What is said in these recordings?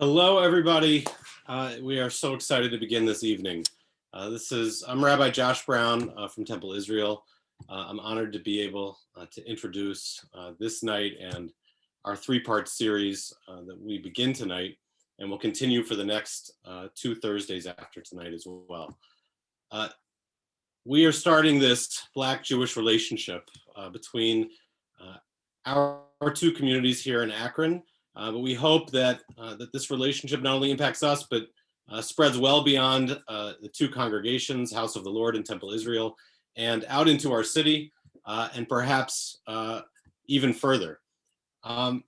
Hello, everybody. We are so excited to begin this evening. I'm Rabbi Josh Brown from Temple Israel. I'm honored to be able to introduce this night and our three-part series that we begin tonight and will continue for the next 2 Thursdays after tonight as well. We are starting this Black-Jewish relationship between our two communities here in Akron. But we hope that this relationship not only impacts us, but spreads well beyond the two congregations, House of the Lord and Temple Israel, and out into our city, and perhaps even further. I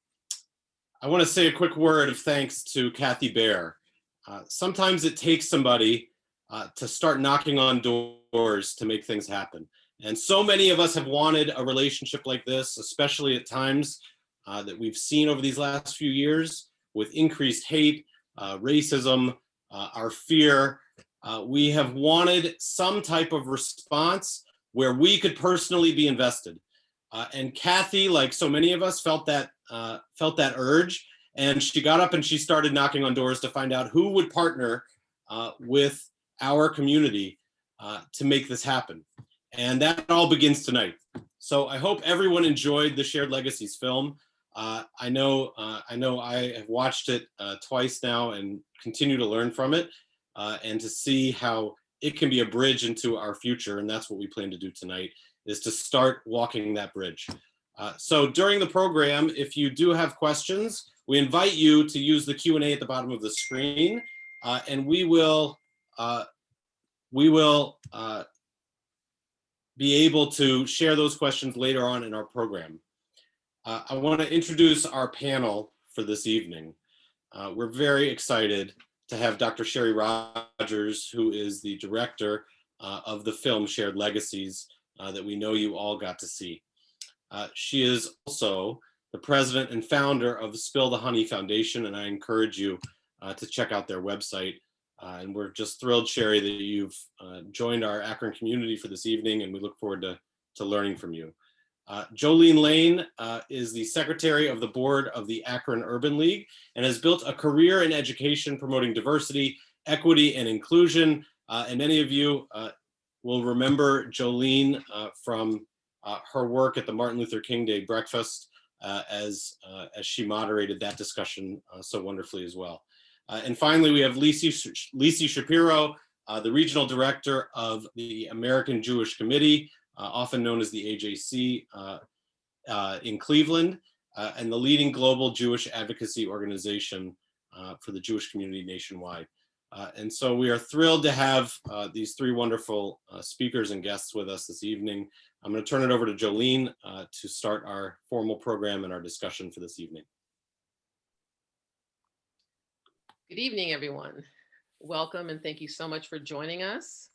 want to say a quick word of thanks to Kathy Baer. Sometimes it takes somebody to start knocking on doors to make things happen. And so many of us have wanted a relationship like this, especially at times that we've seen over these last few years with increased hate, racism, our fear. We have wanted some type of response where we could personally be invested. And Kathy, like so many of us, felt that urge, and she got up and she started knocking on doors to find out who would partner with our community to make this happen. And that all begins tonight. So I hope everyone enjoyed the Shared Legacies film. I know I have watched it twice now and continue to learn from it and to see how it can be a bridge into our future. And that's what we plan to do tonight, is to start walking that bridge. So during the program, if you do have questions, we invite you to use the Q&A at the bottom of the screen, and we will be able to share those questions later on in our program. I want to introduce our panel for this evening. We're very excited to have Dr. Sherry Rogers, who is the director of the film Shared Legacies that we know you all got to see. She is also the president and founder of the Spill the Honey Foundation, and I encourage you to check out their website. And we're just thrilled, Sherry, that you've joined our Akron community for this evening, and we look forward to learning from you. Jolene Lane is the secretary of the board of the Akron Urban League and has built a career in education promoting diversity, equity, and inclusion. And many of you will remember Jolene from her work at the Martin Luther King Day breakfast as she moderated that discussion so wonderfully as well. And finally, we have Lisi Shapiro, the regional director of the American Jewish Committee, often known as the AJC in Cleveland, and the leading global Jewish advocacy organization for the Jewish community nationwide. And so we are thrilled to have these three wonderful speakers and guests with us this evening. I'm going to turn it over to Jolene to start our formal program and our discussion for this evening. Good evening, everyone. Welcome, and thank you so much for joining us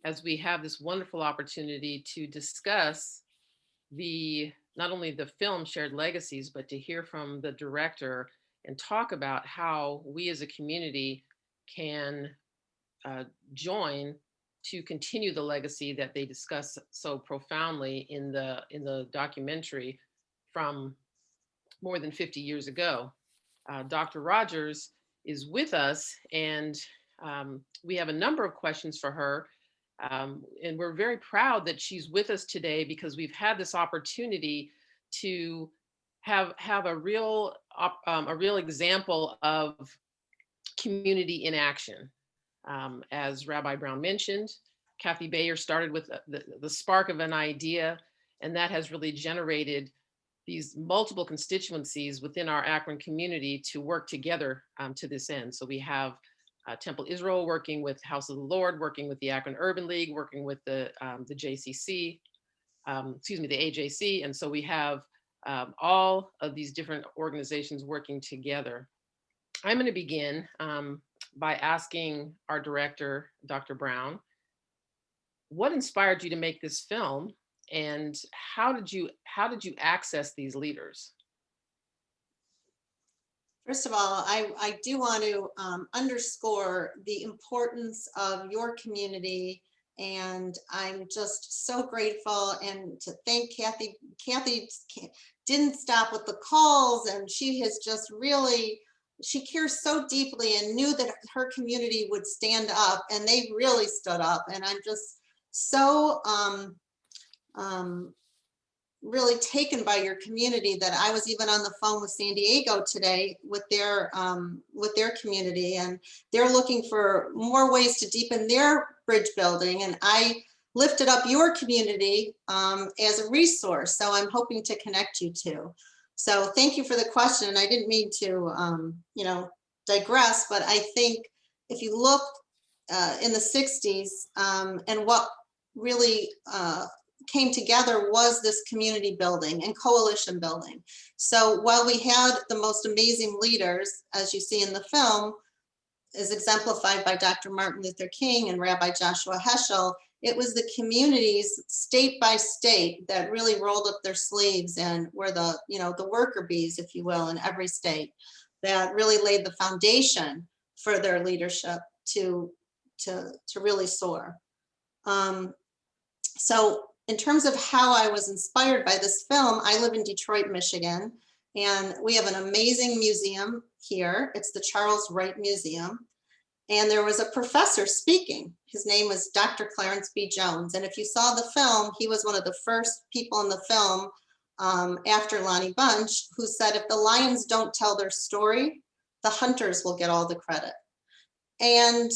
as we have this wonderful opportunity to discuss not only the film Shared Legacies, but to hear from the director and talk about how we as a community can join to continue the legacy that they discuss so profoundly in the documentary from more than 50 years ago. Dr. Rogers is with us, and we have a number of questions for her. And we're very proud that she's with us today because we've had this opportunity to have a real example of community in action. As Rabbi Brown mentioned, Kathy Baer started with the spark of an idea, and that has really generated these multiple constituencies within our Akron community to work together to this end. So we have Temple Israel working with House of the Lord, working with the Akron Urban League, working with the AJC, and so we have all of these different organizations working together. I'm going to begin by asking our director, Dr. Brown, what inspired you to make this film, and how did you access these leaders? First of all, I do want to underscore the importance of your community, and I'm just so grateful, and to thank Kathy. Kathy didn't stop with the calls, and she has just really she cares so deeply and knew that her community would stand up, and they really stood up. And I'm just so really taken by your community that I was even on the phone with San Diego today with their community, and they're looking for more ways to deepen their bridge building. And I lifted up your community as a resource. So I'm hoping to connect you to. So thank you for the question. I didn't mean to, digress, but I think if you look in the 60s and what really came together was this community building and coalition building. So while we had the most amazing leaders, as you see in the film, is exemplified by Dr. Martin Luther King and Rabbi Joshua Heschel, it was the communities state by state that really rolled up their sleeves and were the, the worker bees, if you will, in every state, that really laid the foundation for their leadership to really soar. So in terms of how I was inspired by this film, I live in Detroit, Michigan, and we have an amazing museum here. It's the Charles Wright Museum. And there was a professor speaking. His name was Dr. Clarence B. Jones. And if you saw the film, he was one of the first people in the film after Lonnie Bunch who said, if the lions don't tell their story, the hunters will get all the credit. And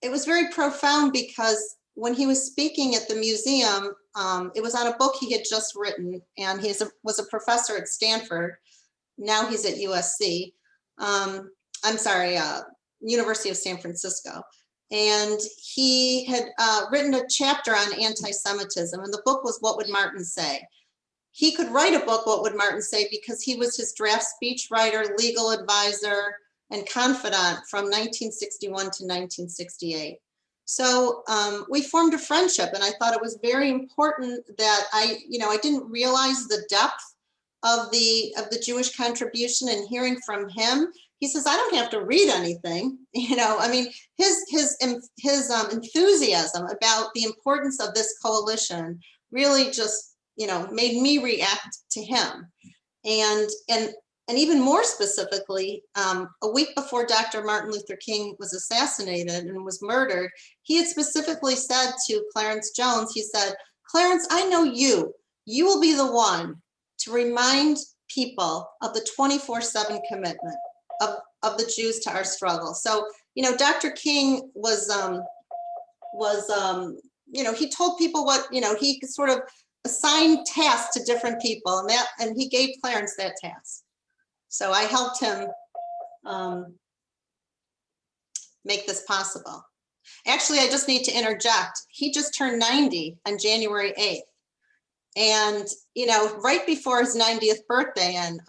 it was very profound because when he was speaking at the museum, it was on a book he had just written, and he was a professor at Stanford. Now he's at USC. University of San Francisco. And he had written a chapter on anti-Semitism, and the book was What Would Martin Say? He could write a book, What Would Martin Say? Because he was his draft speech writer, legal advisor, and confidant from 1961 to 1968. So we formed a friendship, and I thought it was very important that I didn't realize the depth of the Jewish contribution, and hearing from him, he says, I don't have to read anything. His enthusiasm about the importance of this coalition really just, made me react to him. And even more specifically, a week before Dr. Martin Luther King was assassinated and was murdered, he had specifically said to Clarence Jones, he said, Clarence, I know you will be the one to remind people of the 24/7 commitment of the Jews to our struggle. So, Dr. King was he told people what, he could sort of assign tasks to different people, and he gave Clarence that task. So I helped him make this possible. Actually, I just need to interject. He just turned 90 on January 8th. And, right before his 90th birthday, and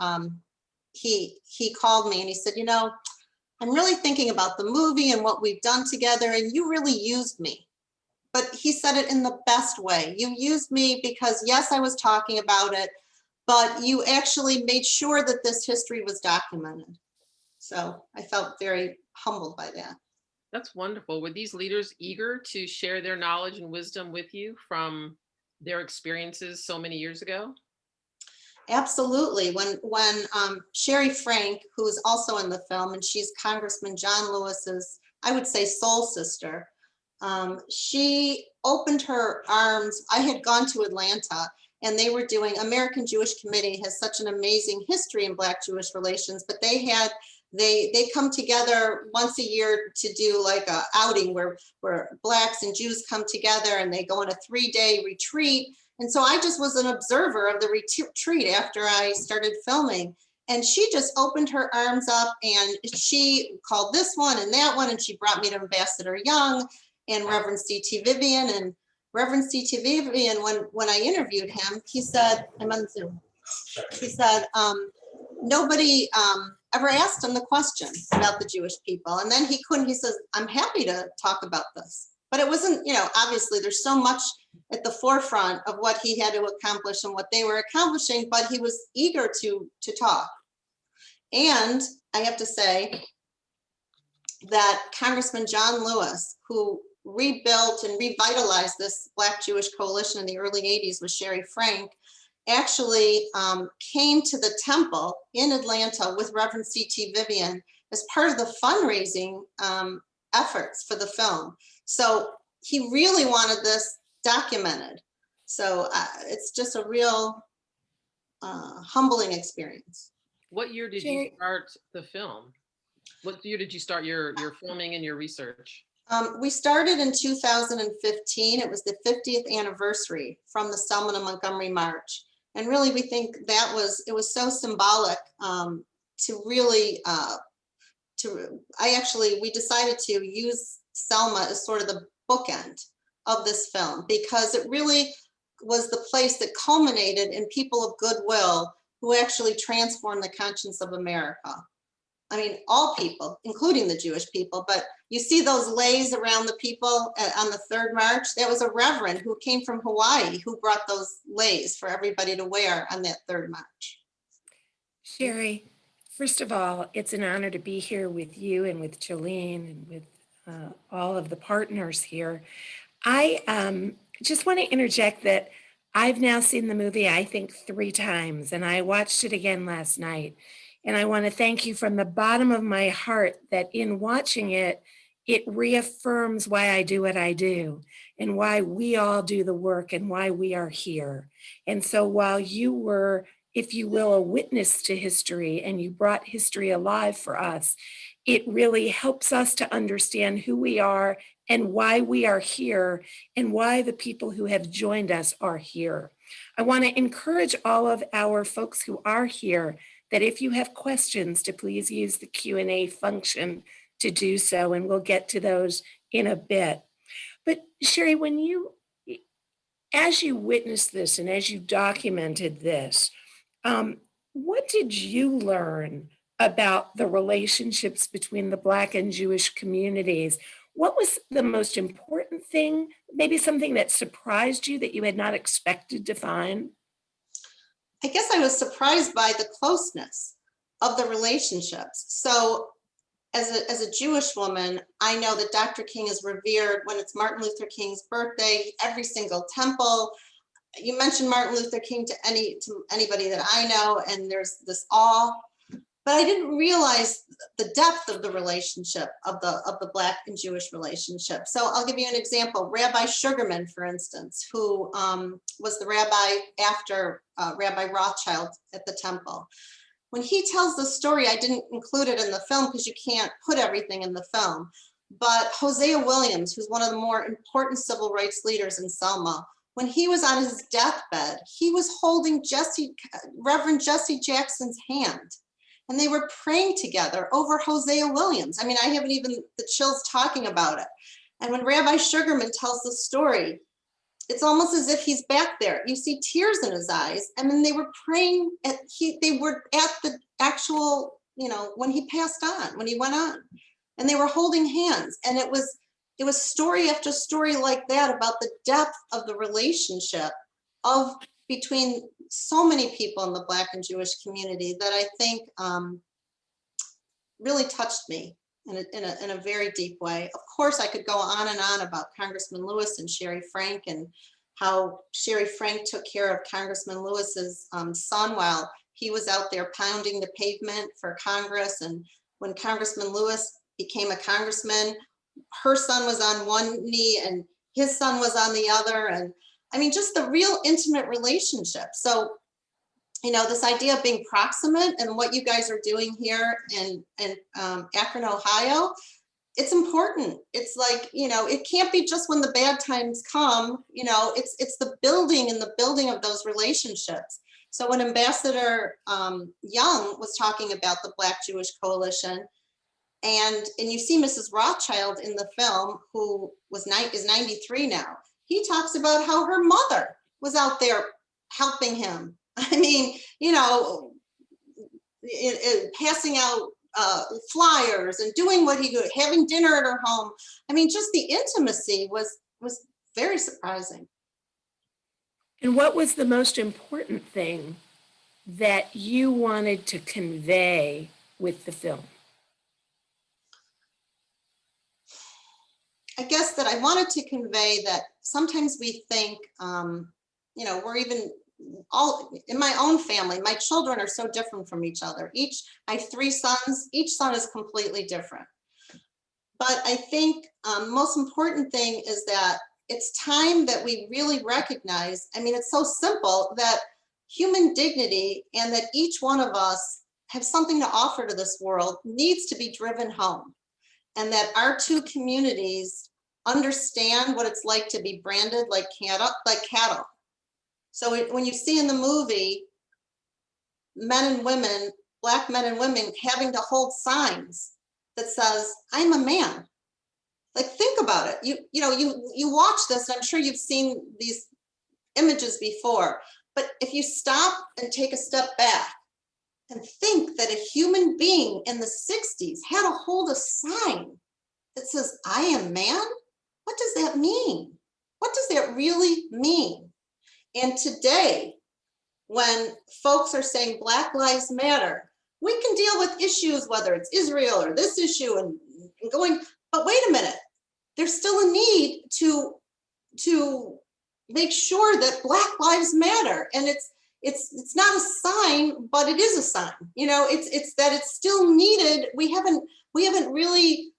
he called me and he said, I'm really thinking about the movie and what we've done together, and you really used me. But he said it in the best way. You used me because, yes, I was talking about it, but you actually made sure that this history was documented. So I felt very humbled by that. That's wonderful. Were these leaders eager to share their knowledge and wisdom with you from their experiences so many years ago? Absolutely. When Sherry Frank, who is also in the film, and she's Congressman John Lewis's, I would say, soul sister, she opened her arms. I had gone to Atlanta, and they were doing, American Jewish Committee has such an amazing history in Black Jewish relations, but they come together once a year to do like a outing where Blacks and Jews come together, and they go on a 3-day retreat. And so I just was an observer of the retreat after I started filming. And she just opened her arms up, and she called this one and that one, and she brought me to Ambassador Young and Reverend C.T. Vivian. And Reverend C.T. Vivian, when I interviewed him, he said, I'm on Zoom. He said, nobody ever asked him the question about the Jewish people. And then he says, I'm happy to talk about this. But it wasn't, obviously there's so much at the forefront of what he had to accomplish and what they were accomplishing, but he was eager to talk. And I have to say that Congressman John Lewis, who rebuilt and revitalized this Black Jewish coalition in the early 80s with Sherry Frank, actually came to the temple in Atlanta with Reverend C.T. Vivian as part of the fundraising efforts for the film. So he really wanted this documented. So it's just a real humbling experience. What year did you start the film? What year did you start your filming and your research? We started in 2015. It was the 50th anniversary from the Selma to Montgomery March. And really, we think that it was so symbolic to really, we decided to use Selma as sort of the bookend of this film, because it really was the place that culminated in people of goodwill who actually transformed the conscience of America. I mean, all people, including the Jewish people, but you see those leis around the people on the 3rd March. That was a reverend who came from Hawaii who brought those leis for everybody to wear on that 3rd March. Sherry, first of all, it's an honor to be here with you and with Jolene and with all of the partners here. I just want to interject that I've now seen the movie, I think, 3 times, and I watched it again last night. And I want to thank you from the bottom of my heart that in watching it, it reaffirms why I do what I do and why we all do the work and why we are here. And so while you were, if you will, a witness to history and you brought history alive for us, it really helps us to understand who we are and why we are here and why the people who have joined us are here. I want to encourage all of our folks who are here that if you have questions, to please use the Q&A function to do so, and we'll get to those in a bit. But Sherry, as you witnessed this and as you documented this, what did you learn about the relationships between the Black and Jewish communities? What was the most important thing, maybe something that surprised you that you had not expected to find? I guess I was surprised by the closeness of the relationships. So as a Jewish woman, I know that Dr. King is revered when it's Martin Luther King's birthday, every single temple. You mentioned Martin Luther King to anybody that I know, and there's this awe. But I didn't realize the depth of the relationship of the Black and Jewish relationship. So I'll give you an example. Rabbi Sugarman, for instance, who was the rabbi after Rabbi Rothschild at the temple. When he tells the story, I didn't include it in the film because you can't put everything in the film. But Hosea Williams, who's one of the more important civil rights leaders in Selma, when he was on his deathbed, he was holding Reverend Jesse Jackson's hand. And they were praying together over Hosea Williams. I mean, I haven't even the chills talking about it. And when Rabbi Sugarman tells the story, it's almost as if he's back there. You see tears in his eyes. And then they were praying, they were at the actual, when he passed on, when he went on. And they were holding hands. And it was story after story like that about the depth of the relationship between so many people in the Black and Jewish community that I think really touched me in a very deep way. Of course, I could go on and on about Congressman Lewis and Sherry Frank and how Sherry Frank took care of Congressman Lewis's son while he was out there pounding the pavement for Congress. And when Congressman Lewis became a congressman, her son was on one knee and his son was on the other. And I mean, just the real intimate relationship. So, this idea of being proximate and what you guys are doing here in Akron, Ohio, it's important. It's like, it can't be just when the bad times come, it's the building and the building of those relationships. So when Ambassador Young was talking about the Black Jewish Coalition, and you see Mrs. Rothschild in the film, who is 93 now, he talks about how her mother was out there helping him. I mean, passing out flyers and doing what he could, having dinner at her home. I mean, just the intimacy was very surprising. And what was the most important thing that you wanted to convey with the film? I guess that I wanted to convey that sometimes we think, we're even all in my own family, my children are so different from each other. I have 3 sons, each son is completely different. But I think most important thing is that it's time that we really recognize, I mean, it's so simple, that human dignity and that each one of us have something to offer to this world needs to be driven home. And that our 2 communities understand what it's like to be branded like cattle. So when you see in the movie men and women, Black men and women having to hold signs that says, I'm a man. Like, think about it. You watch this, and I'm sure you've seen these images before, but if you stop and take a step back and think that a human being in the 60s had to hold a sign that says, I am man, what does that mean? What does that really mean? And today, when folks are saying Black Lives Matter, we can deal with issues, whether it's Israel or this issue and going, but wait a minute, there's still a need to make sure that Black Lives Matter. And it's not a sign, but it is a sign. It's that it's still needed. We haven't really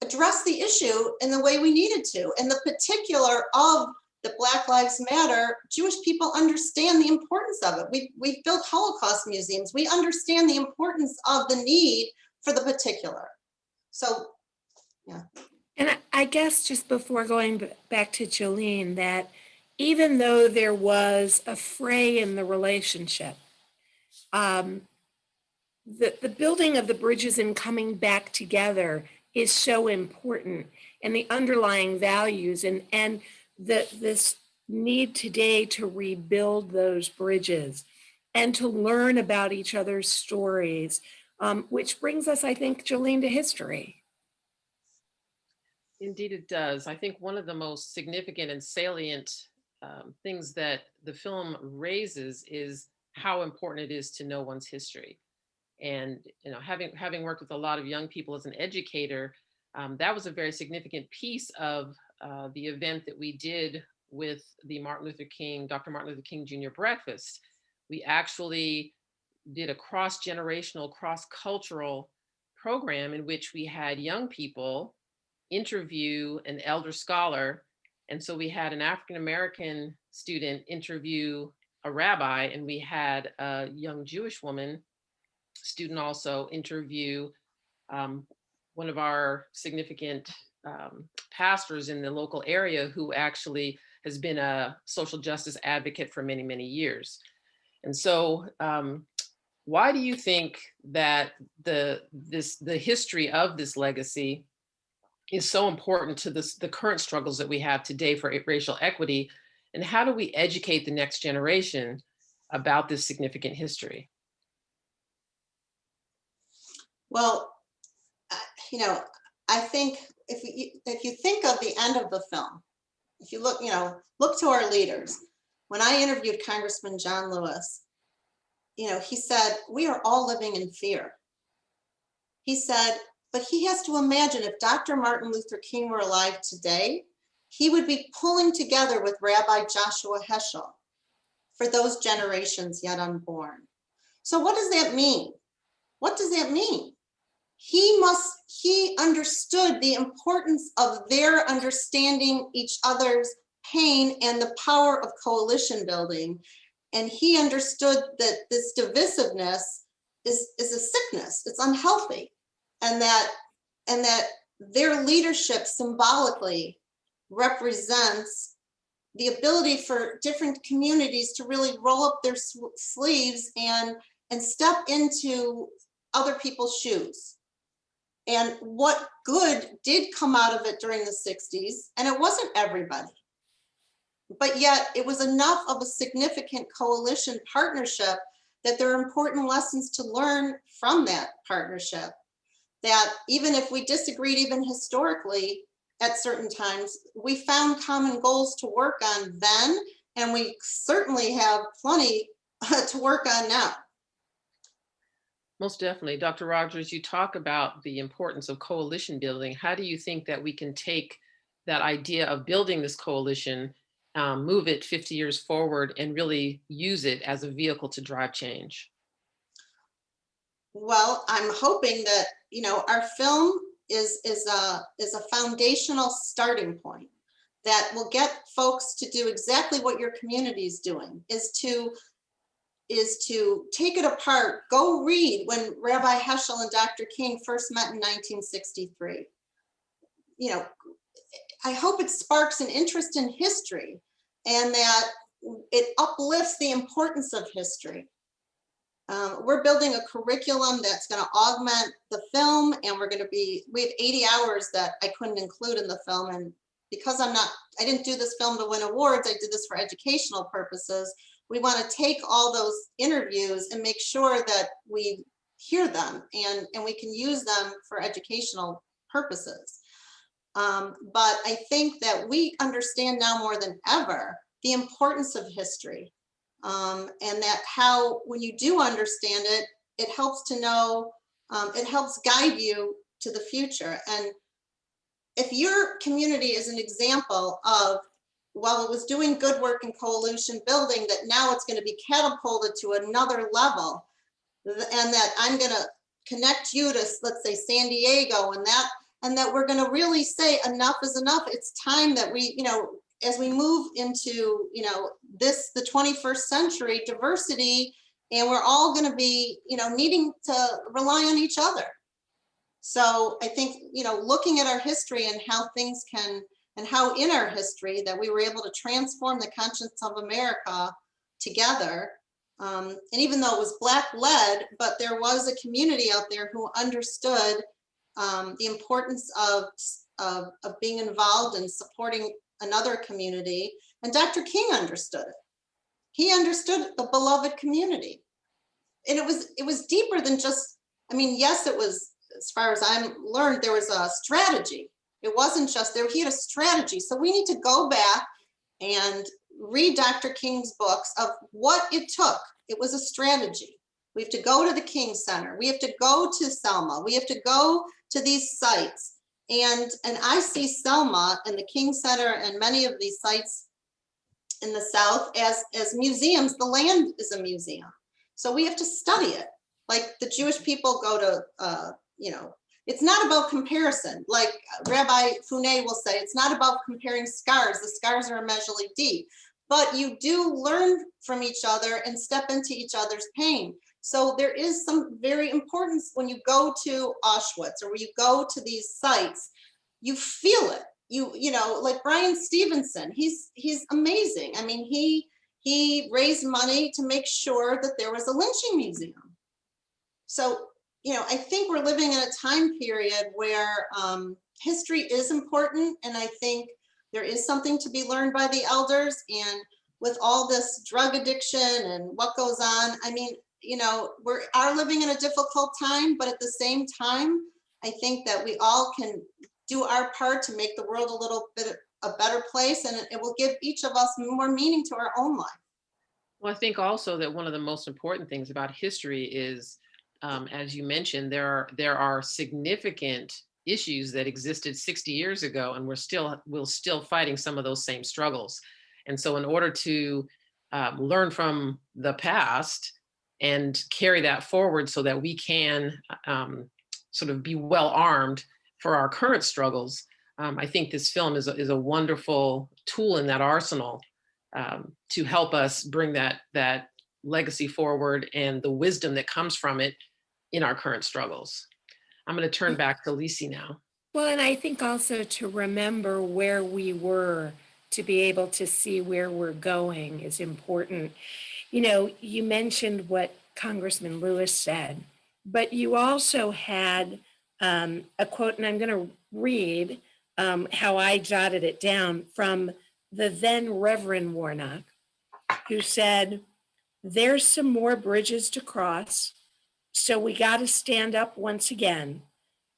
addressed the issue in the way we needed to. And the particular of the Black Lives Matter, Jewish people understand the importance of it. We've built Holocaust museums. We understand the importance of the need for the particular. So, yeah. And I guess just before going back to Jolene, that even though there was a fray in the relationship, the building of the bridges and coming back together is so important, and the underlying values and this need today to rebuild those bridges and to learn about each other's stories, which brings us, I think, Jolene, to history. Indeed, it does. I think one of the most significant and salient things that the film raises is how important it is to know one's history. And having worked with a lot of young people as an educator, that was a very significant piece of the event that we did with the Dr. Martin Luther King Jr. breakfast. We actually did a cross-generational, cross-cultural program in which we had young people interview an elder scholar. And so we had an African-American student interview a rabbi, and we had a young Jewish woman student also interview one of our significant pastors in the local area who actually has been a social justice advocate for many, many years. And so why do you think that the history of this legacy is so important to the current struggles that we have today for racial equity? And how do we educate the next generation about this significant history? Well, I think if you think of the end of the film, if you look to our leaders. When I interviewed Congressman John Lewis, he said, we are all living in fear. He said, but he has to imagine if Dr. Martin Luther King were alive today, he would be pulling together with Rabbi Joshua Heschel for those generations yet unborn. So what does that mean? What does that mean? He understood the importance of their understanding each other's pain and the power of coalition building. And he understood that this divisiveness is a sickness, it's unhealthy. And that their leadership symbolically represents the ability for different communities to really roll up their sleeves and step into other people's shoes. And what good did come out of it during the 60s, and it wasn't everybody, but yet it was enough of a significant coalition partnership that there are important lessons to learn from that partnership. That even if we disagreed, even historically, at certain times, we found common goals to work on then, and we certainly have plenty to work on now. Most definitely. Dr. Rogers, you talk about the importance of coalition building. How do you think that we can take that idea of building this coalition move it 50 years forward and really use it as a vehicle to drive change? Well, I'm hoping that, our film is a foundational starting point that will get folks to do exactly what your community is doing, is to take it apart. Go read when Rabbi Heschel and Dr. King first met in 1963. I hope it sparks an interest in history and that it uplifts the importance of history. We're building a curriculum that's going to augment the film, and we have 80 hours that I couldn't include in the film. And because I didn't do this film to win awards, I did this for educational purposes. We want to take all those interviews and make sure that we hear them and we can use them for educational purposes. But I think that we understand now more than ever the importance of history. And that how, when you do understand it, it helps to know, it helps guide you to the future. And if your community is an example of, while it was doing good work in coalition building, that now it's going to be catapulted to another level, and that I'm going to connect you to, let's say, San Diego, and that we're going to really say enough is enough. It's time that we, as we move into, the 21st century, diversity, and we're all going to be, needing to rely on each other. So I think, looking at our history and how things can, and how in our history that we were able to transform the conscience of America together. And even though it was Black led, but there was a community out there who understood the importance of being involved and supporting another community. And Dr. King understood it. He understood the beloved community. And it was deeper than just, yes, it was, as far as I learned, there was a strategy. It wasn't just there, he had a strategy. So we need to go back and read Dr. King's books of what it took. It was a strategy. We have to go to the King Center. We have to go to Selma. We have to go to these sites. And I see Selma and the King Center and many of these sites in the South as museums. The land is a museum. So we have to study it. Like the Jewish people go to, it's not about comparison. Like Rabbi Funay will say, it's not about comparing scars. The scars are immeasurably deep. But you do learn from each other and step into each other's pain. So there is some very importance when you go to Auschwitz or when you go to these sites, you feel it. Like Brian Stevenson, he's amazing. He raised money to make sure that there was a lynching museum. So, I think we're living in a time period where history is important. And I think there is something to be learned by the elders. And with all this drug addiction and what goes on, we are living in a difficult time, but at the same time, I think that we all can do our part to make the world a little bit a better place, and it will give each of us more meaning to our own life. Well, I think also that one of the most important things about history is, as you mentioned, there are significant issues that existed 60 years ago, and we're still fighting some of those same struggles. And so in order to learn from the past and carry that forward so that we can sort of be well armed for our current struggles, I think this film is a wonderful tool in that arsenal to help us bring that legacy forward and the wisdom that comes from it in our current struggles. I'm going to turn back to Lisi now. Well, and I think also to remember where we were to be able to see where we're going is important. You mentioned what Congressman Lewis said, but you also had a quote, and I'm going to read how I jotted it down from the then Reverend Warnock, who said, "There's some more bridges to cross, so we got to stand up once again.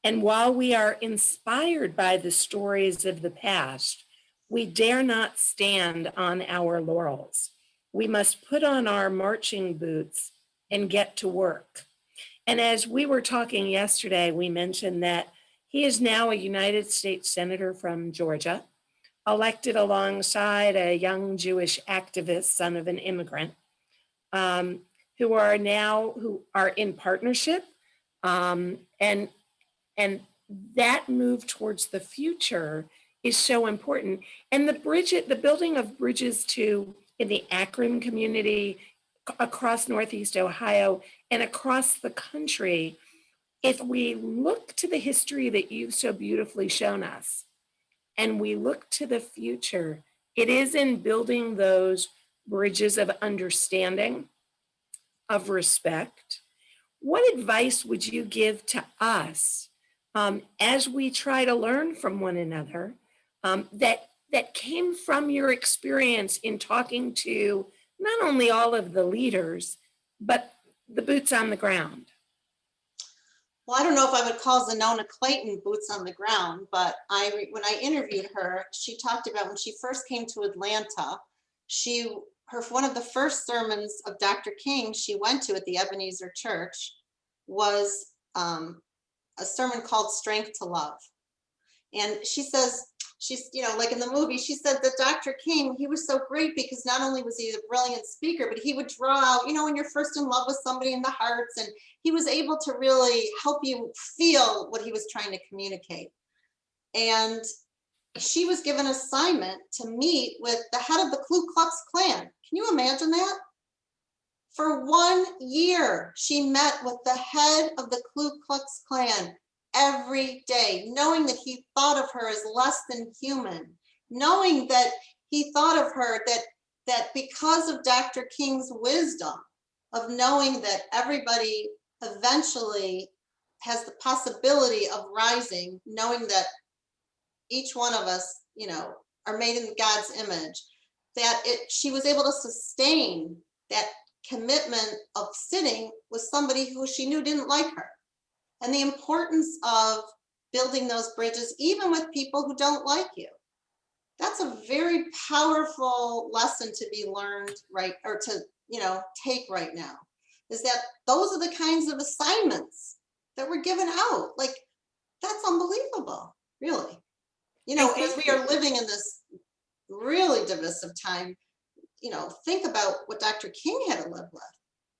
And while we are inspired by the stories of the past, we dare not stand on our laurels. We must put on our marching boots and get to work." And as we were talking yesterday, we mentioned that he is now a United States Senator from Georgia. elected alongside a young Jewish activist, son of an immigrant, who are in partnership. And that move towards the future is so important. And the building of bridges in the Akron community, across Northeast Ohio, and across the country, if we look to the history that you've so beautifully shown us, and we look to the future, it is in building those bridges of understanding, of respect. What advice would you give to us as we try to learn from one another that came from your experience in talking to not only all of the leaders, but the boots on the ground? Well, I don't know if I would call Zenona Clayton boots on the ground, but when I interviewed her, she talked about when she first came to Atlanta, one of the first sermons of Dr. King she went to at the Ebenezer Church was a sermon called Strength to Love. And she says, like in the movie, she said that Dr. King, he was so great because not only was he a brilliant speaker, but he would draw out, when you're first in love with somebody in the hearts, and he was able to really help you feel what he was trying to communicate. And she was given an assignment to meet with the head of the Ku Klux Klan. Can you imagine that? For 1 year, she met with the head of the Ku Klux Klan every day, knowing that he thought of her as less than human, knowing that he thought of her that because of Dr. King's wisdom of knowing that everybody eventually has the possibility of rising, knowing that each one of us, are made in God's image, that she was able to sustain that commitment of sitting with somebody who she knew didn't like her. And the importance of building those bridges, even with people who don't like you. That's a very powerful lesson to be learned, right? Or to, take right now, is that those are the kinds of assignments that were given out. Like, that's unbelievable, really. As we are living in this really divisive time, think about what Dr. King had to live with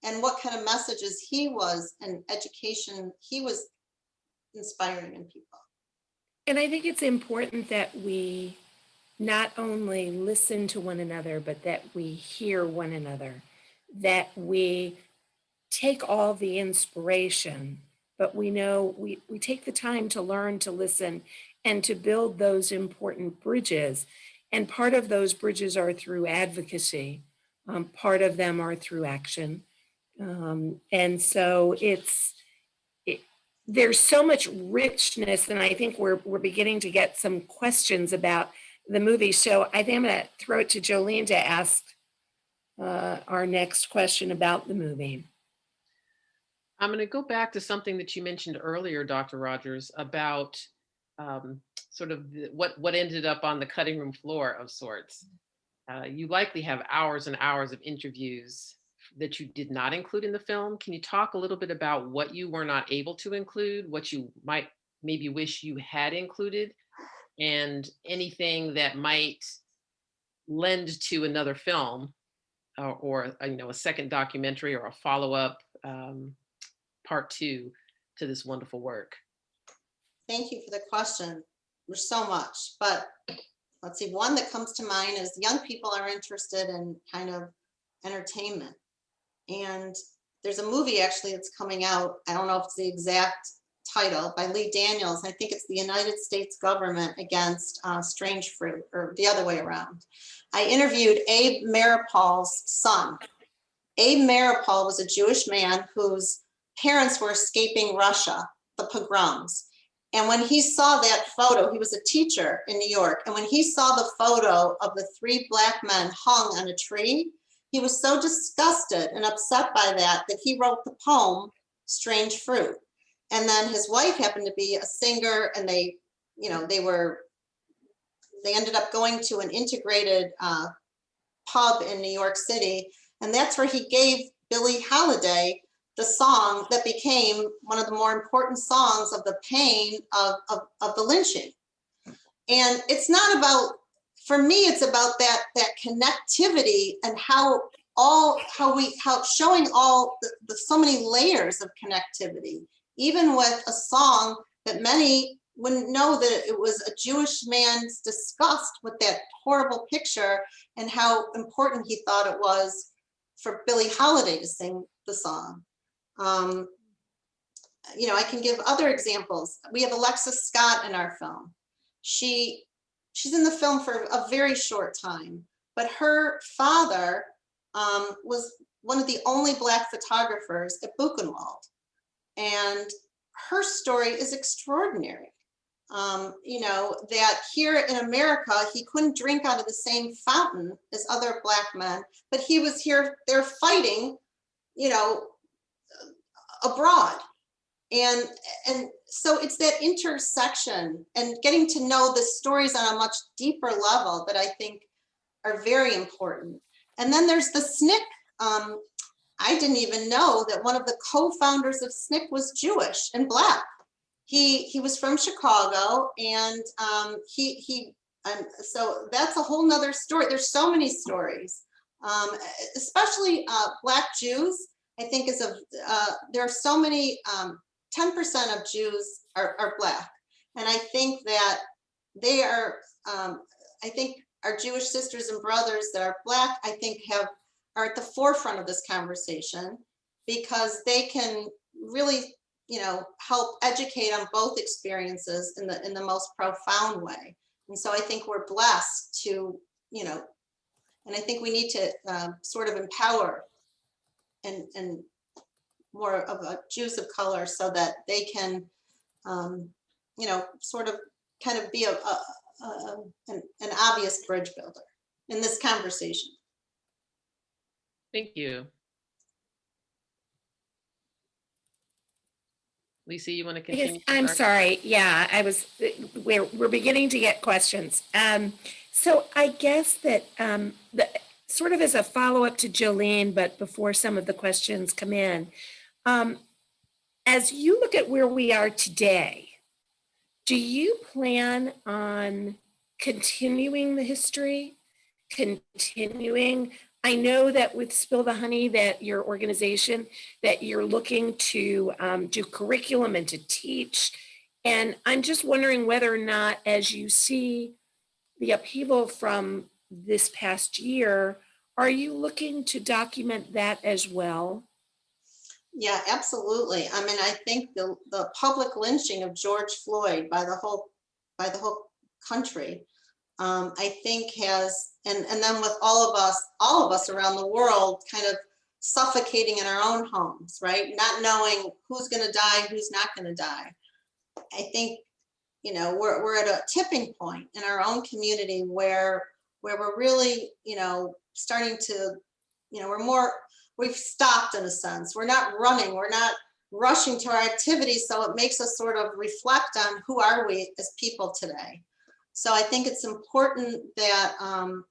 and what kind of messages he was and education he was inspiring in people. And I think it's important that we not only listen to one another, but that we hear one another, that we take all the inspiration, but we know we take the time to learn, to listen, and to build those important bridges. And part of those bridges are through advocacy. Part of them are through action. And so there's so much richness, and I think we're beginning to get some questions about the movie. So I think I'm going to throw it to Jolene to ask our next question about the movie. I'm going to go back to something that you mentioned earlier, Dr. Rogers, about sort of what ended up on the cutting room floor of sorts. You likely have hours and hours of interviews that you did not include in the film. Can you talk a little bit about what you were not able to include, what you might maybe wish you had included, and anything that might lend to another film or a second documentary or a follow-up part 2 to this wonderful work? Thank you for the question. There's so much, but let's see, one that comes to mind is young people are interested in kind of entertainment. And there's a movie actually that's coming out. I don't know if it's the exact title, by Lee Daniels. I think it's the United States government against strange fruit, or the other way around. I interviewed Abe Maripal's son. Abe Maripal was a Jewish man whose parents were escaping Russia, the pogroms. And when he saw that photo, he was a teacher in New York. And when he saw the photo of the 3 black men hung on a tree, he was so disgusted and upset by that he wrote the poem, Strange Fruit. And then his wife happened to be a singer, and they ended up going to an integrated pub in New York City. And that's where he gave Billie Holiday the song that became one of the more important songs of the pain of the lynching. And it's not about for me, it's about that connectivity and how showing all the so many layers of connectivity, even with a song that many wouldn't know that it was a Jewish man's disgust with that horrible picture and how important he thought it was for Billie Holiday to sing the song. You know, I can give other examples. We have Alexis Scott in our film. She's in the film for a very short time, but her father was one of the only Black photographers at Buchenwald. And her story is extraordinary. You know, that here in America, he couldn't drink out of the same fountain as other Black men, but he was they're fighting, you know, abroad. And so it's that intersection and getting to know the stories on a much deeper level that I think are very important. And then there's the SNCC. I didn't even know that one of the co-founders of SNCC was Jewish and Black. He was from Chicago, and so that's a whole nother story. There's so many stories, especially Black Jews. I think there are so many. 10% of Jews are Black, and I think that they are. I think our Jewish sisters and brothers that are Black, I think, are at the forefront of this conversation because they can really, you know, help educate on both experiences in the most profound way. And so I think we're blessed to, you know, and I think we need to sort of empower and more of Jews of color so that they can, you know, sort of kind of be an obvious bridge builder in this conversation. Thank you. Lisa, you want to continue? I'm sorry. Yeah, we're beginning to get questions. So I guess that sort of as a follow-up to Jolene, but before some of the questions come in, as you look at where we are today, do you plan on continuing the history? I know that with Spill the Honey, that your organization, that you're looking to do curriculum and to teach. And I'm just wondering whether or not, as you see the upheaval from this past year, are you looking to document that as well? Yeah, absolutely. I mean, I think the public lynching of George Floyd by the whole country, I think has, and then with all of us around the world kind of suffocating in our own homes, right? Not knowing who's going to die, who's not going to die. I think, you know, we're at a tipping point in our own community where we're really, you know, starting to, you know, we've stopped in a sense. We're not running, we're not rushing to our activities. So it makes us sort of reflect on who are we as people today. So I think it's important that,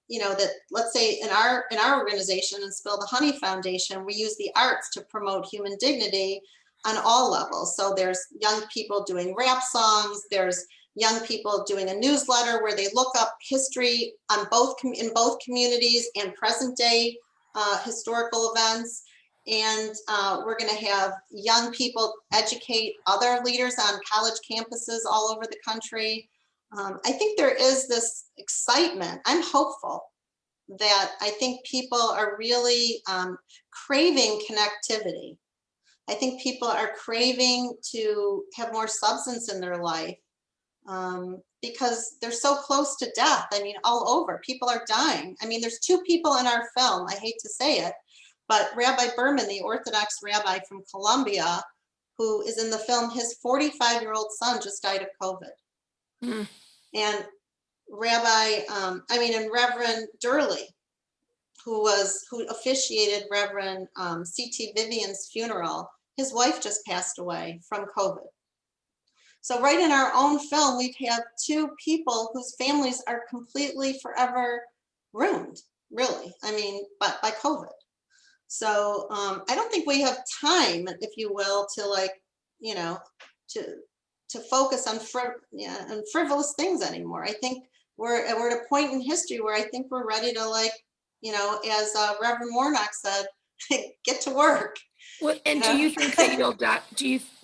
you know, that let's say in our organization and Spill the Honey Foundation, we use the arts to promote human dignity on all levels. So there's young people doing rap songs, there's young people doing a newsletter where they look up history on in both communities and present day historical events. And we're going to have young people educate other leaders on college campuses all over the country. I think there is this excitement. I'm hopeful that I think people are really craving connectivity. I think people are craving to have more substance in their life because they're so close to death. I mean, all over, people are dying. I mean, there's two people in our film, I hate to say it, but Rabbi Berman, the Orthodox rabbi from Colombia, who is in the film, his 45-year-old son just died of COVID. Mm. And Reverend Durley, who officiated Reverend C.T. Vivian's funeral, his wife just passed away from COVID. So right in our own film, we have two people whose families are completely forever ruined, really. I mean, by COVID. So I don't think we have time, if you will, to to focus on frivolous things anymore. I think we're at a point in history where I think we're ready to, like, as Reverend Warnock said, get to work. Well, and do you think that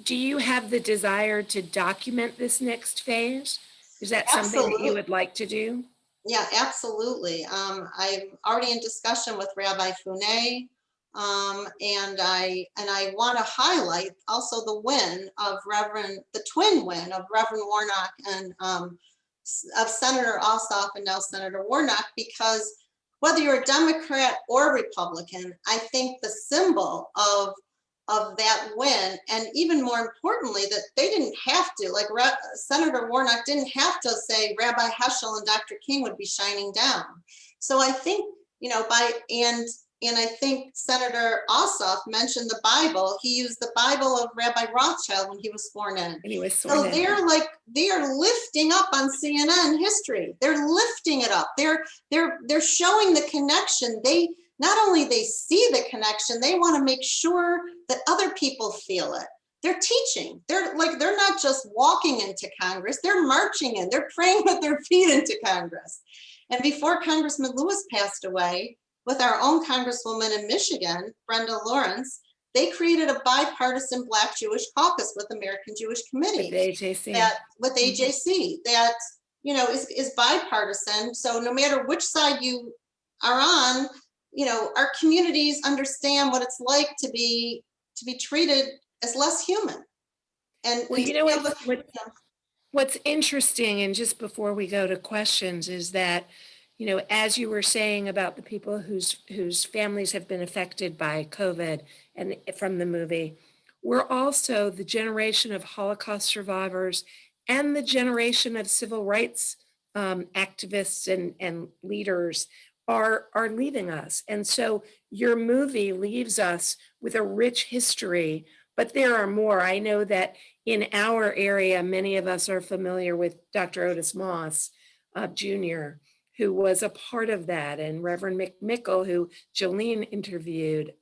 do you have the desire to document this next phase? Is that something that you Absolutely. would like to do? Yeah, absolutely. I'm already in discussion with Rabbi Funay, and I want to highlight also the twin win of Reverend Warnock and of Senator Ossoff and now Senator Warnock, because whether you're a Democrat or Republican, I think the symbol of that win, and even more importantly, that they didn't have to, like Senator Warnock didn't have to say Rabbi Heschel and Dr. King would be shining down. So I think, and I think Senator Ossoff mentioned the Bible. He used the Bible of Rabbi Rothschild when he was sworn in. And he was So sworn in. they are lifting up on CNN history. They're lifting it up. They're showing the connection. They not only they see the connection, they want to make sure that other people feel it. They're teaching. They're not just walking into Congress. They're marching in. They're praying with their feet into Congress. And before Congressman Lewis passed away, with our own Congresswoman in Michigan, Brenda Lawrence, they created a bipartisan Black Jewish caucus with American Jewish Committee. With AJC. With AJC that is bipartisan. So no matter which side you are on, our communities understand what it's like to be treated as less human. And Well, you know what's interesting, and just before we go to questions, is that, as you were saying about the people whose families have been affected by COVID and from the movie, we're also the generation of Holocaust survivors and the generation of civil rights activists and leaders are leaving us. And so your movie leaves us with a rich history, but there are more. I know that in our area, many of us are familiar with Dr. Otis Moss Jr., who was a part of that, and Reverend McMickle, who Jolene interviewed,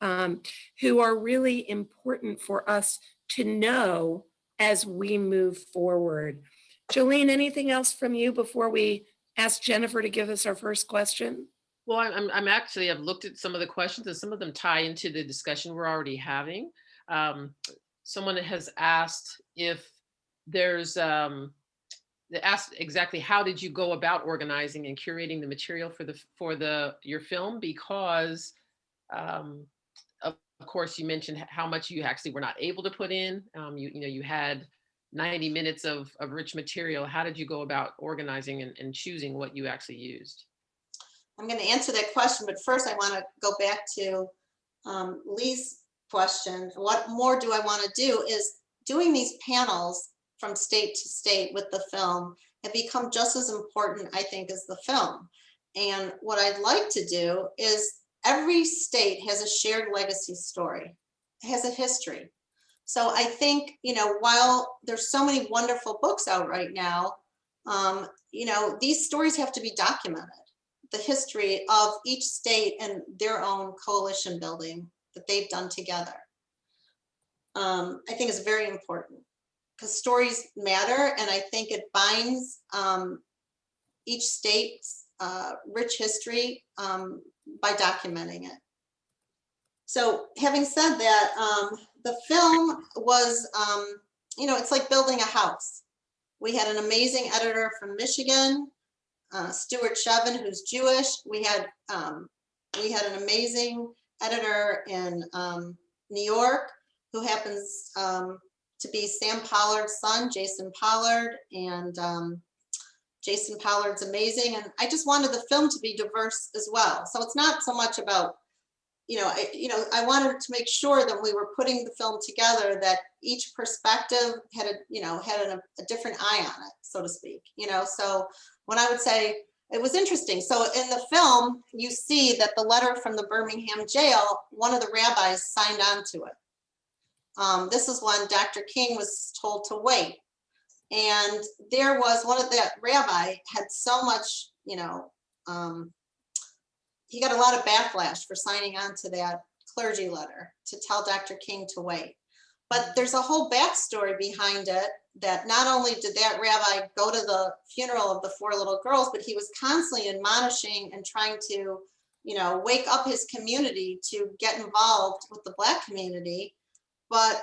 who are really important for us to know as we move forward. Jolene, anything else from you before we ask Jennifer to give us our first question? Well, I've looked at some of the questions, and some of them tie into the discussion we're already having. Someone has asked if there's they asked exactly how did you go about organizing and curating the material for your film, because of course you mentioned how much you actually were not able to put in. You had 90 minutes of rich material. How did you go about organizing and choosing what you actually used? I'm going to answer that question, but first I want to go back to Lee's question. What more do I want to do is doing these panels from state to state with the film have become just as important, I think, as the film. And what I'd like to do is every state has a shared legacy story, has a history. So I think, while there's so many wonderful books out right now, these stories have to be documented. The history of each state and their own coalition building that they've done together. I think is very important because stories matter, and I think it binds each state's rich history by documenting it. So having said that, the film was, it's like building a house. We had an amazing editor from Michigan, Stuart Shevin, who's Jewish. We had an amazing editor in New York, who happens to be Sam Pollard's son, Jason Pollard, and Jason Pollard's amazing. And I just wanted the film to be diverse as well. So it's not so much about, I wanted to make sure that we were putting the film together, that each perspective had a different eye on it, so to speak. So when I would say, it was interesting. So in the film, you see that the letter from the Birmingham jail, one of the rabbis signed on to it. This is when Dr. King was told to wait. And there was that rabbi had so much, he got a lot of backlash for signing on to that clergy letter to tell Dr. King to wait. But there's a whole backstory behind it that not only did that rabbi go to the funeral of the 4 little girls, but he was constantly admonishing and trying to, you know, wake up his community to get involved with the Black community. But,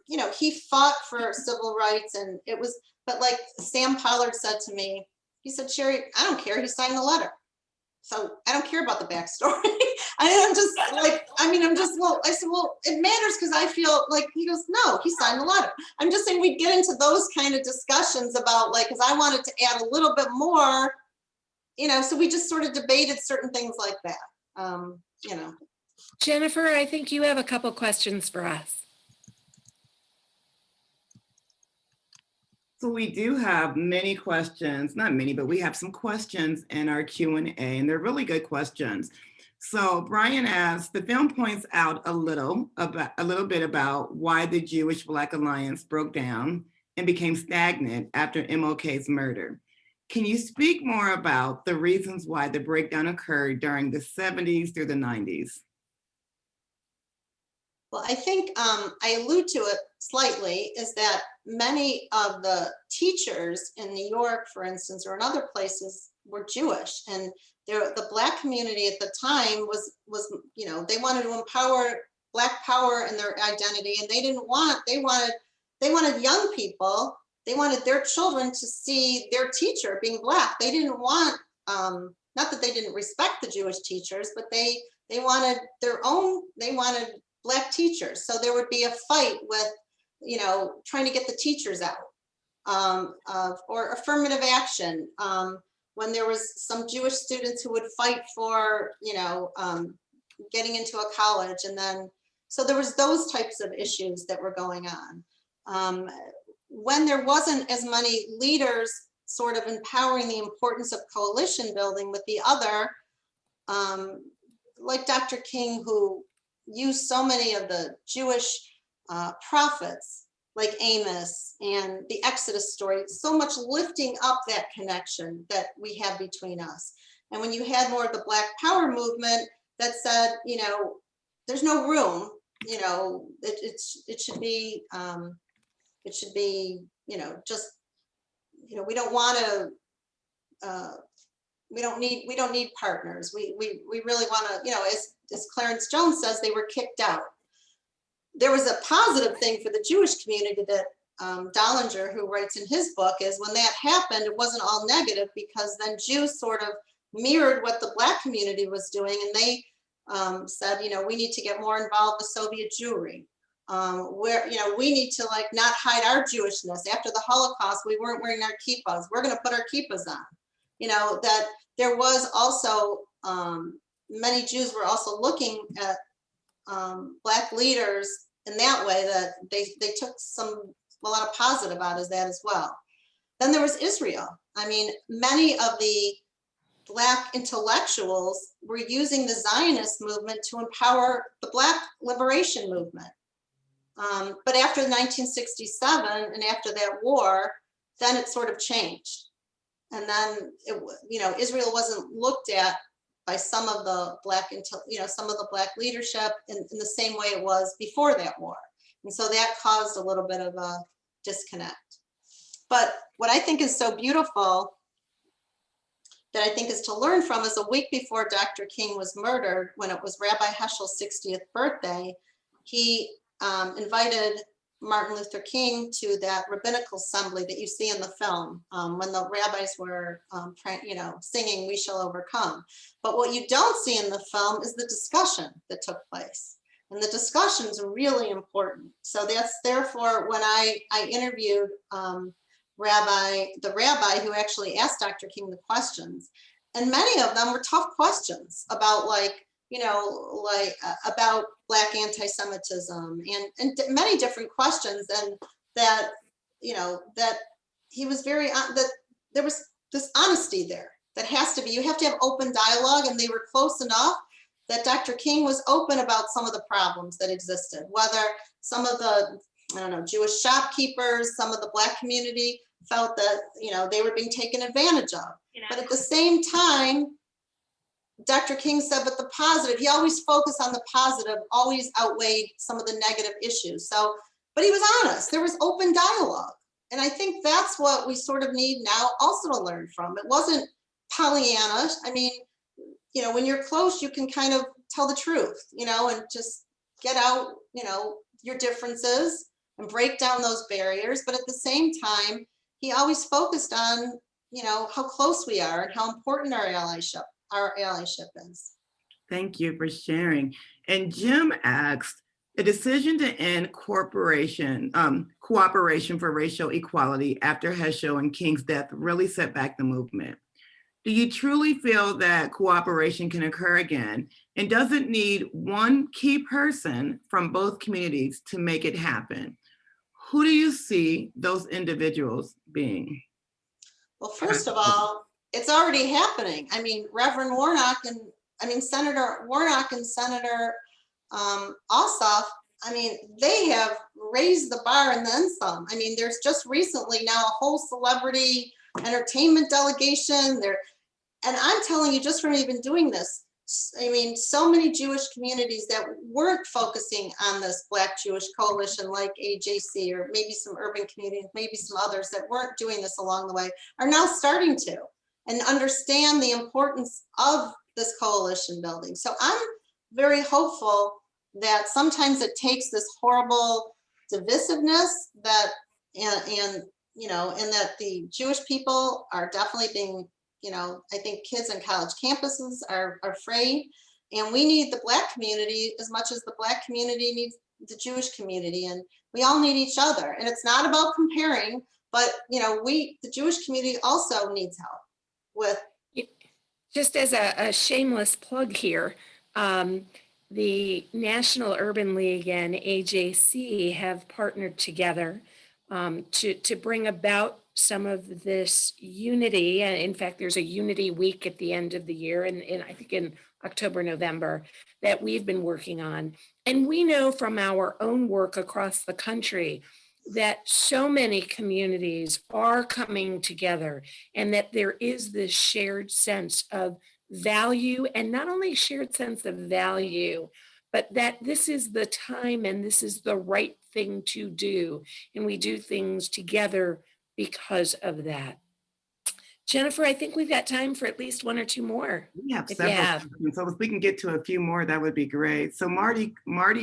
you know, he fought for civil rights, and it was, but like Sam Pollard said to me, he said, Sherry, I don't care, he signed the letter. So I don't care about the backstory. I'm just like, I mean, I'm just, well, I said, well, it matters because I feel like, he goes, no, he signed the letter. I'm just saying we'd get into those kind of discussions about like, because I wanted to add a little bit more, you know, so we just sort of debated certain things like that, you know. Jennifer, I think you have a couple questions for us. So we do have many questions, not many, but we have some questions in our Q&A, and they're really good questions. So Brian asks, the film points out a little bit about why the Jewish-Black alliance broke down and became stagnant after MLK's murder. Can you speak more about the reasons why the breakdown occurred during the 70s through the 90s? Well, I think I allude to it slightly, is that many of the teachers in New York, for instance, or in other places were Jewish, and the Black community at the time was, you know, they wanted to empower Black power and their identity, and they wanted young people, they wanted their children to see their teacher being Black. They didn't want, not that they didn't respect the Jewish teachers, but they wanted their own, they wanted Black teachers. So there would be a fight with, you know, trying to get the teachers out, or affirmative action. When there was some Jewish students who would fight for, you know, getting into a college, and then, so there was those types of issues that were going on. When there wasn't as many leaders sort of empowering the importance of coalition building with the other, like Dr. King, who used so many of the Jewish prophets like Amos and the Exodus story, so much lifting up that connection that we have between us. And when you had more of the Black Power movement that said, you know, there's no room, you know, it should be, you know, just, you know, we don't want to, we don't need partners. We really want to, you know, as Clarence Jones says, they were kicked out. There was a positive thing for the Jewish community that Dollinger, who writes in his book, is when that happened, it wasn't all negative, because then Jews sort of mirrored what the Black community was doing, and they said, you know, we need to get more involved with Soviet Jewry. Where, you know, we need to like not hide our Jewishness. After the Holocaust, we weren't wearing our kippahs. We're going to put our kippahs on. You know, that there was also, many Jews were also looking at Black leaders in that way, that they took a lot of positive out of that as well. Then there was Israel. I mean, many of the Black intellectuals were using the Zionist movement to empower the Black liberation movement. But after 1967 and after that war, then it sort of changed. And then, you know, Israel wasn't looked at by some of the Black, you know, some of the Black leadership in the same way it was before that war. And so that caused a little bit of a disconnect. But what I think is so beautiful that I think is to learn from is a week before Dr. King was murdered, when it was Rabbi Heschel's 60th birthday, he invited Martin Luther King to that rabbinical assembly that you see in the film, when the rabbis were, you know, singing "We Shall Overcome." But what you don't see in the film is the discussion that took place, and the discussion is really important. So that's therefore when I interviewed the rabbi who actually asked Dr. King the questions, and many of them were tough questions about, like, you know, like about Black anti-Semitism and many different questions, and that, you know, that he was very, that there was this honesty there that has to be, you have to have open dialogue, and they were close enough that Dr. King was open about some of the problems that existed, whether some of the, I don't know, Jewish shopkeepers, some of the Black community felt that, you know, they were being taken advantage of. But at the same time, Dr. King said, but the positive, he always focused on the positive, always outweighed some of the negative issues. So, but he was honest. There was open dialogue. And I think that's what we sort of need now also to learn from. It wasn't Pollyanna. I mean, when you're close, you can kind of tell the truth, and just get out, your differences and break down those barriers. But at the same time, he always focused on, how close we are and how important our allyship is. Thank you for sharing. And Jim asked, a decision to end cooperation for racial equality after Heschel and King's death really set back the movement. Do you truly feel that cooperation can occur again? And does it need one key person from both communities to make it happen? Who do you see those individuals being? Well, first of all, it's already happening. I mean, Senator Warnock and Senator Ossoff, they have raised the bar and then some. There's just recently now a whole celebrity entertainment delegation there. And I'm telling you, just from even doing this, so many Jewish communities that weren't focusing on this Black Jewish coalition like AJC, or maybe some urban communities, maybe some others that weren't doing this along the way, are now starting to and understand the importance of this coalition building. So I'm very hopeful that sometimes it takes this horrible divisiveness and that the Jewish people are definitely being, I think kids on college campuses are afraid, and we need the Black community as much as the Black community needs the Jewish community, and we all need each other. And it's not about comparing, but the Jewish community also needs help with. Just as a shameless plug here, the National Urban League and AJC have partnered together to bring about some of this unity. And in fact, there's a unity week at the end of the year, and I think in October, November, that we've been working on. And we know from our own work across the country that so many communities are coming together, and that there is this shared sense of value, and not only shared sense of value, but that this is the time and this is the right thing to do. And we do things together because of that. Jennifer, I think we've got time for at least one or two more. We have if several you have. questions, so if we can get to a few more, that would be great. So Marty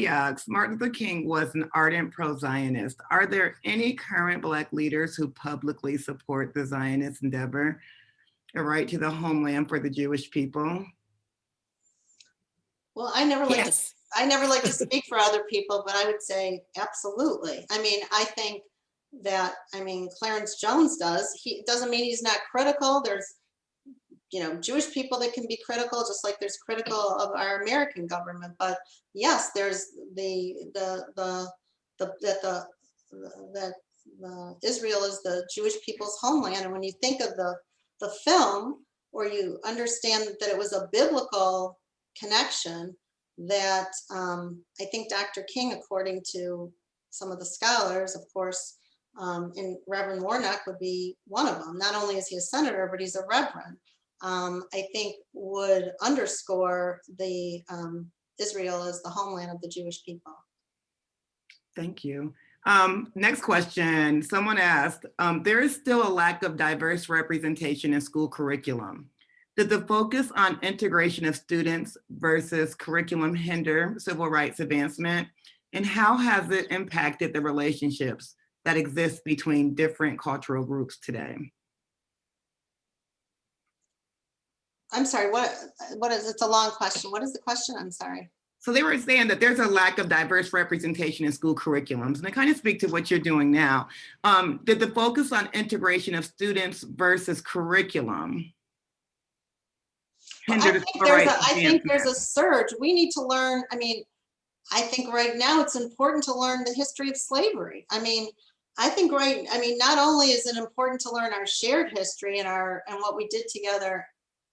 asks, Martin Luther King was an ardent pro-Zionist. Are there any current Black leaders who publicly support the Zionist endeavor, a right to the homeland for the Jewish people? Well, I never like Yes. to speak for other people, but I would say absolutely. I think that, Clarence Jones does. It doesn't mean he's not critical. There's, Jewish people that can be critical, just like there's critical of our American government. But yes, there's that Israel is the Jewish people's homeland. And when you think of the film, or you understand that it was a biblical connection, that I think Dr. King, according to some of the scholars, of course, and Reverend Warnock would be one of them. Not only is he a senator, but he's a reverend. I think would underscore the Israel as the homeland of the Jewish people. Thank you. Next question. Someone asked, there is still a lack of diverse representation in school curriculum. Did the focus on integration of students versus curriculum hinder civil rights advancement? And how has it impacted the relationships that exist between different cultural groups today? I'm sorry, what is, it's a long question. What is the question? I'm sorry. So they were saying that there's a lack of diverse representation in school curriculums, and I kind of speak to what you're doing now. Did the focus on integration of students versus curriculum hinder the civil rights I think advancement? there's a surge. We need to learn. I think right now it's important to learn the history of slavery. Not only is it important to learn our shared history and what we did together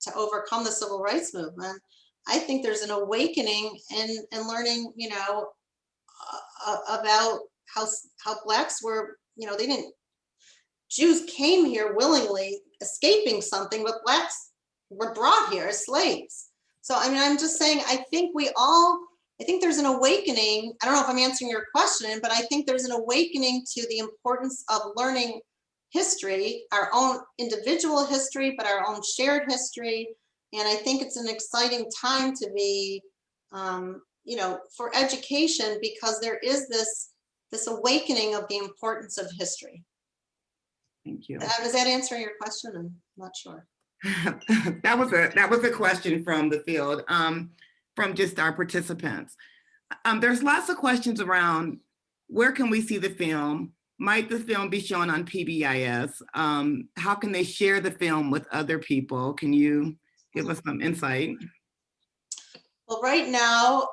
to overcome the civil rights movement. I think there's an awakening in learning, about how Blacks were, Jews came here willingly, escaping something, but Blacks were brought here as slaves. So, I'm just saying, I think we all, I think there's an awakening. I don't know if I'm answering your question, but I think there's an awakening to the importance of learning history, our own individual history, but our own shared history. And I think it's an exciting time to be, you know, for education, because there is this awakening of the importance of history. Thank you. Was that answering your question? I'm not sure. That was a question from the field, from just our participants. There's lots of questions around where can we see the film? Might the film be shown on PBIS? How can they share the film with other people? Can you give us some insight? Well, right now,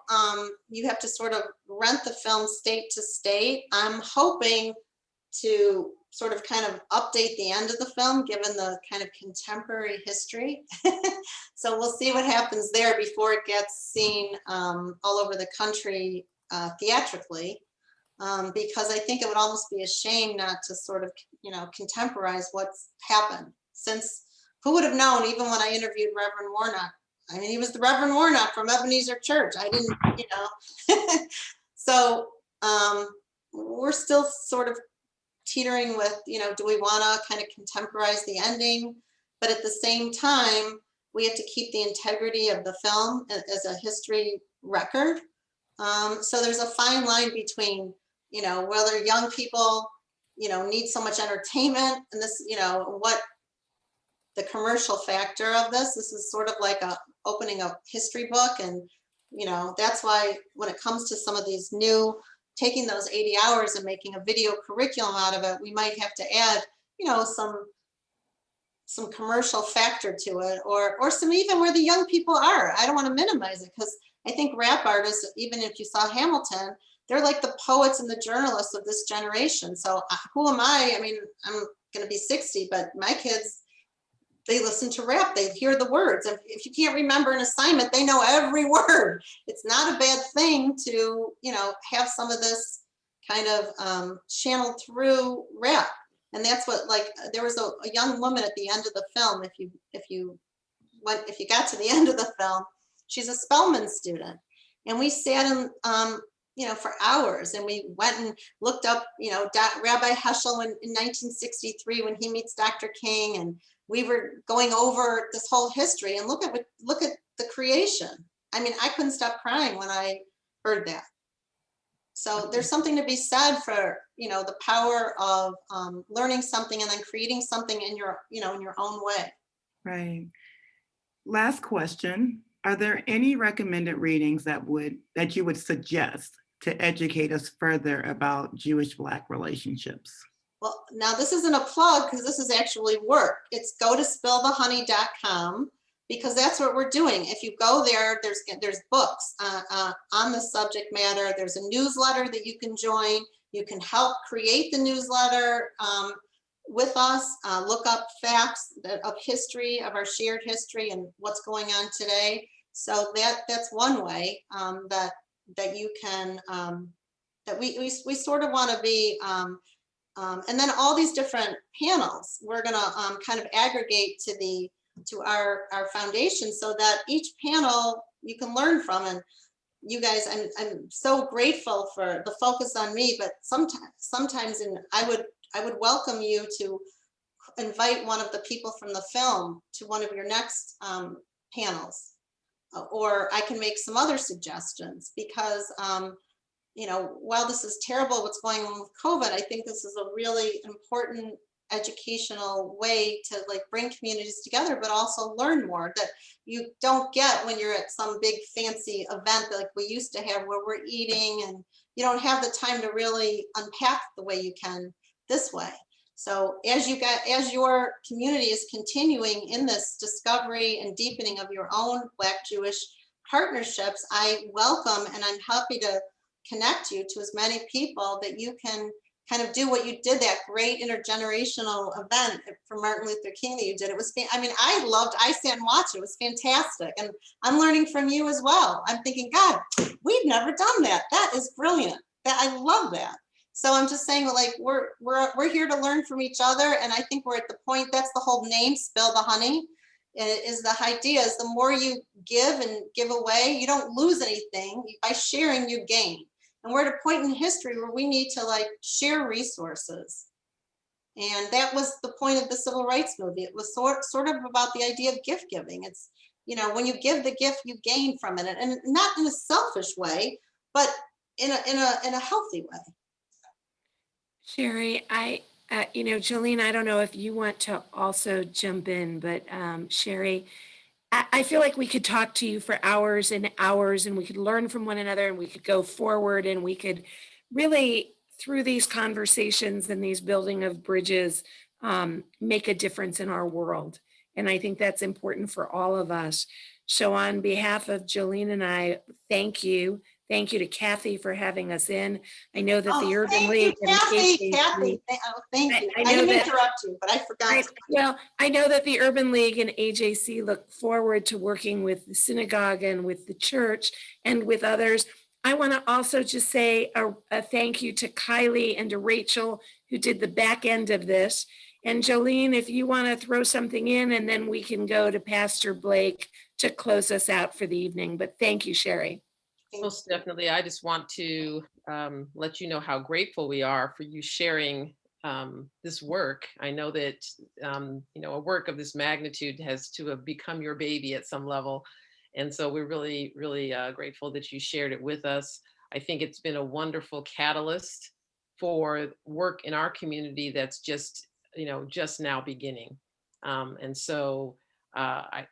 you have to sort of rent the film state to state. I'm hoping to sort of kind of update the end of the film, given the kind of contemporary history. So we'll see what happens there before it gets seen all over the country theatrically, because I think it would almost be a shame not to sort of, you know, contemporize what's happened. Since who would have known, even when I interviewed Reverend Warnock, I mean, he was the Reverend Warnock from Ebenezer Church. I didn't, you know. So we're still sort of teetering with, you know, do we want to kind of contemporize the ending? But at the same time, we have to keep the integrity of the film as a history record. So there's a fine line between, you know, whether young people, you know, need so much entertainment and this, you know, what the commercial factor of this. This is sort of like opening a history book. And, you know, that's why when it comes to some of these new, taking those 80 hours and making a video curriculum out of it, we might have to add, you know, some commercial factor to it, or some even where the young people are. I don't want to minimize it, because I think rap artists, even if you saw Hamilton, they're like the poets and the journalists of this generation. So who am I? I mean, I'm going to be 60, but my kids, they listen to rap, they hear the words. And if you can't remember an assignment, they know every word. It's not a bad thing to, you know, have some of this kind of channeled through rap. And that's what, like, there was a young woman at the end of the film. If you got to the end of the film, she's a Spelman student, and we sat in, you know, for hours, and we went and looked up, you know, Rabbi Heschel in 1963 when he meets Dr. King, and we were going over this whole history, and look at the creation. I mean, I couldn't stop crying when I heard that. So there's something to be said for, you know, the power of learning something and then creating something in your, you know, in your own way. Right. Last question. Are there any recommended readings that you would suggest to educate us further about Jewish-Black relationships? Well, now this isn't a plug, because this is actually work. It's go to spillthehoney.com, because that's what we're doing. If you go there, there's books on the subject matter. There's a newsletter that you can join. You can help create the newsletter with us. Look up facts of history, of our shared history and what's going on today. So that's one way that you can, that we sort of want to be, and then all these different panels, we're going to kind of aggregate to our foundation, so that each panel you can learn from. And you guys, I'm so grateful for the focus on me, but sometimes I would welcome you to invite one of the people from the film to one of your next panels, or I can make some other suggestions, because you know, while this is terrible what's going on with COVID, I think this is a really important educational way to, like, bring communities together, but also learn more that you don't get when you're at some big fancy event like we used to have, where we're eating and you don't have the time to really unpack the way you can this way. So as your community is continuing in this discovery and deepening of your own Black Jewish partnerships, I welcome and I'm happy to connect you to as many people that you can kind of do what you did, that great intergenerational event for Martin Luther King that you did. It was, I mean, I sat and watched it. It was fantastic. And I'm learning from you as well. I'm thinking, God, we've never done that. That is brilliant. I love that. So I'm just saying, like, we're here to learn from each other. And I think we're at the point, that's the whole name, Spill the Honey. Is the idea is the more you give and give away, you don't lose anything. By sharing, you gain. And we're at a point in history where we need to like share resources. And that was the point of the civil rights movement. It was sort of about the idea of gift giving. It's, when you give the gift, you gain from it, and not in a selfish way, but in a healthy way. Sherry, Jolene, I don't know if you want to also jump in, but Sherry, I feel like we could talk to you for hours and hours, and we could learn from one another, and we could go forward, and we could really, through these conversations and these building of bridges, make a difference in our world. And I think that's important for all of us. So on behalf of Jolene and I, thank you. Thank you to Kathy for having us in. I know that the Urban Thank you, League and Kathy. AJC, Thank you. I I know didn't that- interrupt you, but I forgot. I know that the Urban League and AJC look forward to working with the synagogue and with the church and with others. I want to also just say a thank you to Kylie and to Rachel, who did the back end of this. And Jolene, if you want to throw something in, and then we can go to Pastor Blake to close us out for the evening. But thank you, Sherry. Most definitely. I just want to let you know how grateful we are for you sharing this work. I know that, a work of this magnitude has to have become your baby at some level. And so we're really, really grateful that you shared it with us. I think it's been a wonderful catalyst for work in our community that's just now beginning. And so I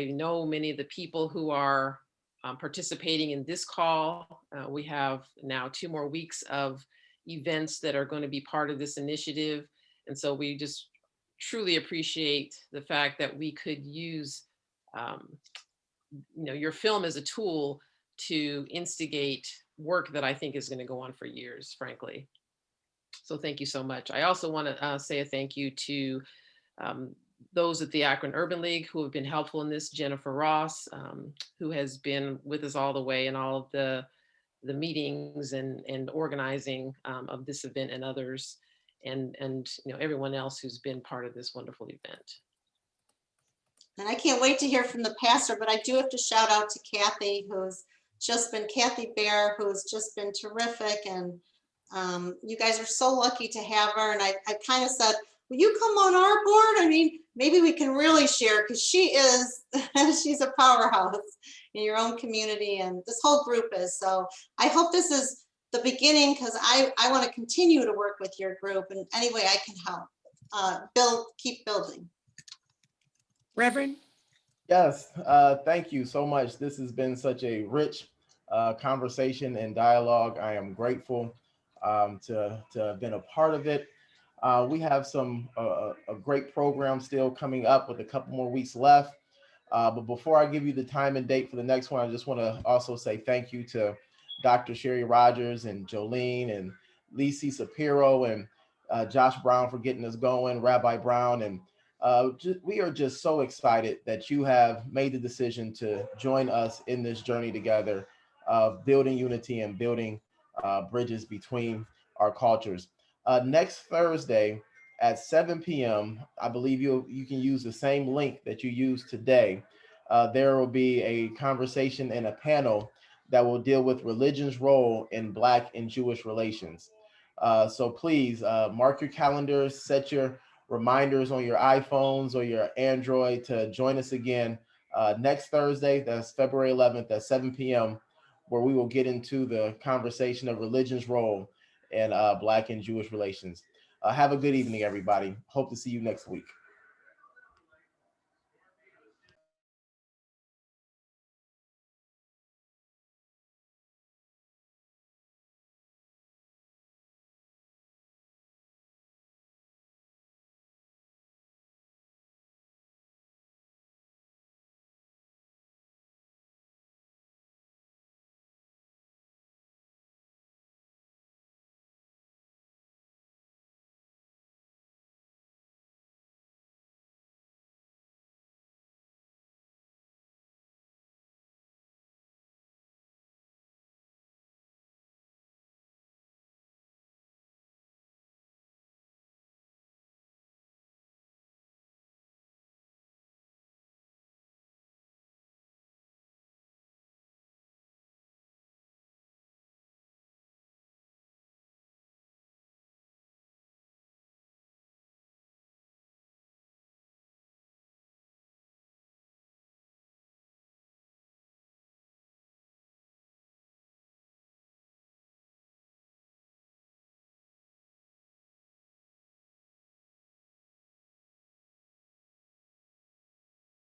know many of the people who are participating in this call. We have now 2 more weeks of events that are going to be part of this initiative. And so we just truly appreciate the fact that we could use your film as a tool to instigate work that I think is going to go on for years, frankly. So thank you so much. I also want to say a thank you to those at the Akron Urban League who have been helpful in this. Jennifer Ross, who has been with us all the way in all of the meetings and organizing of this event, and others, and everyone else who's been part of this wonderful event. And I can't wait to hear from the pastor, but I do have to shout out to Kathy, Kathy Bear, who's just been terrific. And you guys are so lucky to have her. And I kind of said, will you come on our board? I mean, maybe we can really share, because she's a powerhouse in your own community, and this whole group is. So I hope this is the beginning, because I want to continue to work with your group in any way I can help keep building. Reverend? Yes, thank you so much. This has been such a rich conversation and dialogue. I am grateful to have been a part of it. We have a great program still coming up with a couple more weeks left. But before I give you the time and date for the next one, I just want to also say thank you to Dr. Sherry Rogers and Jolene and Lisi Sapiro and Josh Brown for getting us going, Rabbi Brown. And we are just so excited that you have made the decision to join us in this journey together of building unity and building bridges between our cultures. Next Thursday at 7 p.m., I believe you can use the same link that you used today. There will be a conversation and a panel that will deal with religion's role in Black and Jewish relations. So please mark your calendars, set your reminders on your iPhones or your Android to join us again next Thursday. That's February 11th at 7 p.m., where we will get into the conversation of religion's role in Black and Jewish relations. Have a good evening, everybody. Hope to see you next week.